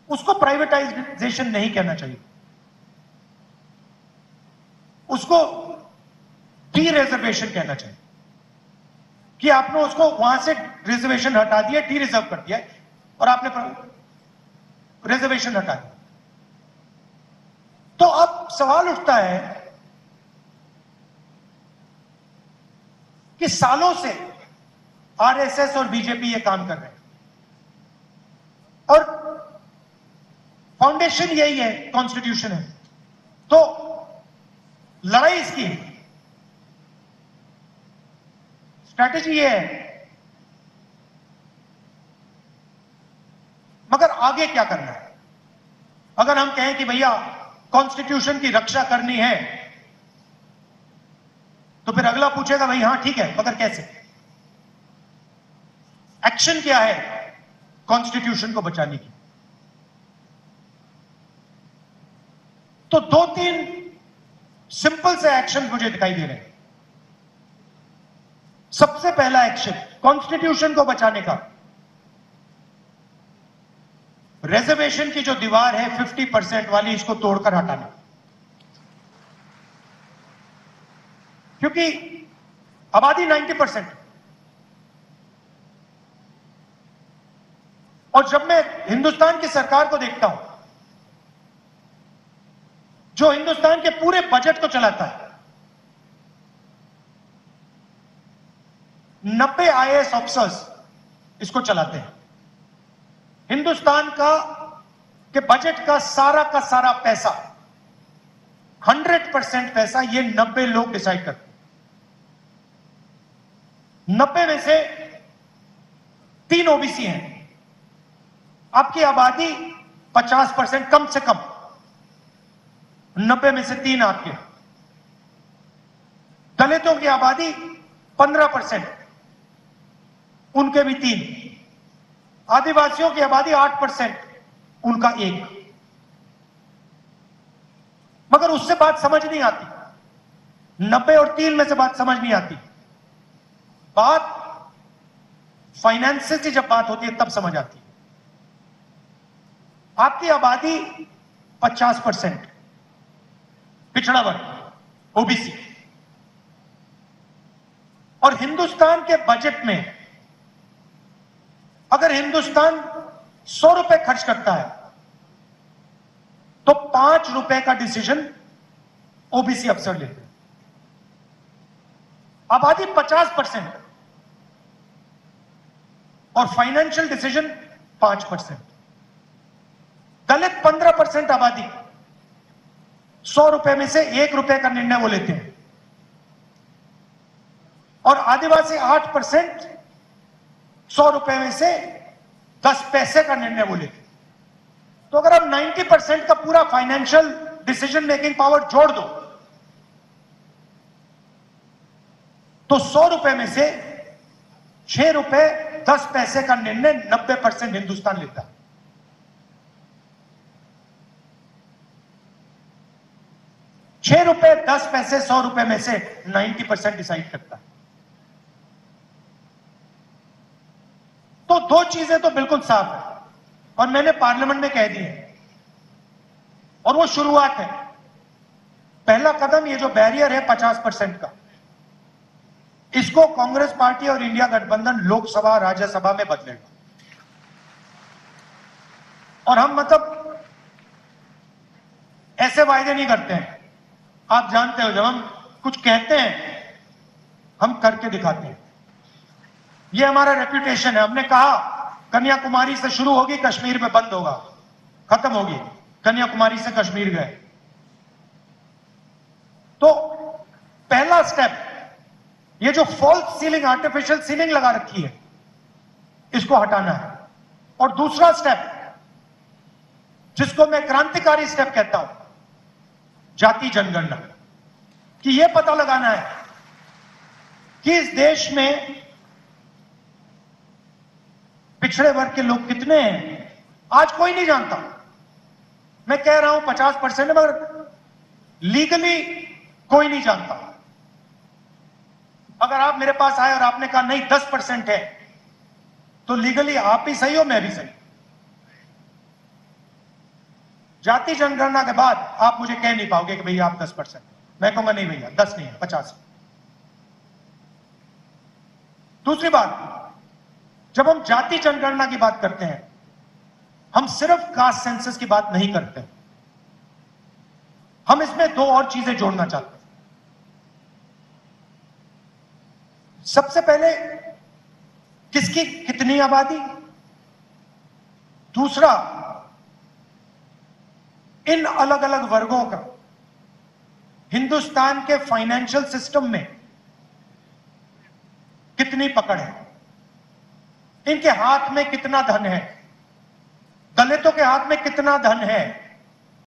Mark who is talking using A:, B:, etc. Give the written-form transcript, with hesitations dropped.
A: उसको प्राइवेटाइजेशन नहीं कहना चाहिए, उसको डी रिजर्वेशन कहना चाहिए कि आपने उसको वहां से रिजर्वेशन हटा दिया, डी रिजर्व कर दिया और आपने रिजर्वेशन हटा दिया। तो अब सवाल उठता है कि सालों से आरएसएस और बीजेपी ये काम कर रहे हैं और फाउंडेशन यही है, कॉन्स्टिट्यूशन है। तो लड़ाई इसकी है, स्ट्रैटेजी ये है, मगर आगे क्या करना है? अगर हम कहें कि भैया कॉन्स्टिट्यूशन की रक्षा करनी है, तो फिर अगला पूछेगा भाई हाँ ठीक है, मगर कैसे? एक्शन क्या है कॉन्स्टिट्यूशन को बचाने की? तो 2-3 सिंपल से एक्शन मुझे दिखाई दे रहे हैं। सबसे पहला एक्शन कॉन्स्टिट्यूशन को बचाने का, रिजर्वेशन की जो दीवार है 50% वाली, इसको तोड़कर हटाना। क्योंकि आबादी 90%, और जब मैं हिंदुस्तान की सरकार को देखता हूं जो हिंदुस्तान के पूरे बजट को चलाता है, 90 आईएएस ऑफिसर्स इसको चलाते हैं। हिंदुस्तान के बजट का सारा पैसा, 100% पैसा ये 90 लोग डिसाइड करते हैं। 90 में से 3 ओबीसी हैं। आपकी आबादी 50% कम से कम, 90 में से 3 आपके। दलितों की आबादी 15%, उनके भी 3। आदिवासियों की आबादी 8%, उनका 1। मगर उससे बात समझ नहीं आती, 90 और 3 में से बात समझ नहीं आती। बात फाइनेंसेस की जब बात होती है तब समझ आती है। आपकी आबादी 50% पिछड़ा वर्ग, ओबीसी, और हिंदुस्तान के बजट में अगर हिंदुस्तान 100 रुपए खर्च करता है तो 5 रुपए का डिसीजन ओबीसी अफसर लेते हैं। आबादी 50% और फाइनेंशियल डिसीजन 5%। दलित 15% आबादी, 100 रुपए में से 1 रुपए का निर्णय वो लेते हैं। और आदिवासी 8%, 100 रुपए में से 10 पैसे का निर्णय वो लेते हैं। तो अगर आप 90% का पूरा फाइनेंशियल डिसीजन मेकिंग पावर जोड़ दो तो 100 रुपए में से 6 रुपए 10 पैसे का निर्णय 90% हिंदुस्तान लेता है। ₹6 10 पैसे 100 रुपए में से 90% डिसाइड करता है। तो 2 चीजें तो बिल्कुल साफ है और मैंने पार्लियामेंट में कह दी है, और वो शुरुआत है। पहला कदम ये जो बैरियर है 50% का, इसको कांग्रेस पार्टी और इंडिया गठबंधन लोकसभा राज्यसभा में बदलेगा। और हम मतलब ऐसे वायदे नहीं करते हैं, आप जानते हो, जब हम कुछ कहते हैं हम करके दिखाते हैं। ये हमारा रेपुटेशन है। हमने कहा कन्याकुमारी से शुरू होगी, कश्मीर में बंद होगा, खत्म होगी। कन्याकुमारी से कश्मीर गए। तो पहला स्टेप, ये जो फॉल्स सीलिंग, आर्टिफिशियल सीलिंग लगा रखी है, इसको हटाना है। और दूसरा स्टेप, जिसको मैं क्रांतिकारी स्टेप कहता हूं, जाति जनगणना, कि यह पता लगाना है कि इस देश में पिछड़े वर्ग के लोग कितने हैं। आज कोई नहीं जानता। मैं कह रहा हूं 50%, मगर लीगली कोई नहीं जानता। अगर आप मेरे पास आए और आपने कहा नहीं 10% है, तो लीगली आप भी सही हो, मैं भी सही। जाति जनगणना के बाद आप मुझे कह नहीं पाओगे कि भैया आप 10%, मैं कहूंगा नहीं भैया 10 नहीं है 50 है। दूसरी बात, जब हम जाति जनगणना की बात करते हैं, हम सिर्फ कास्ट सेंसस की बात नहीं करते, हम इसमें दो और चीजें जोड़ना चाहते हैं। सबसे पहले किसकी कितनी आबादी, दूसरा इन अलग अलग वर्गों का हिंदुस्तान के फाइनेंशियल सिस्टम में कितनी पकड़ है, इनके हाथ में कितना धन है, दलितों के हाथ में कितना धन है,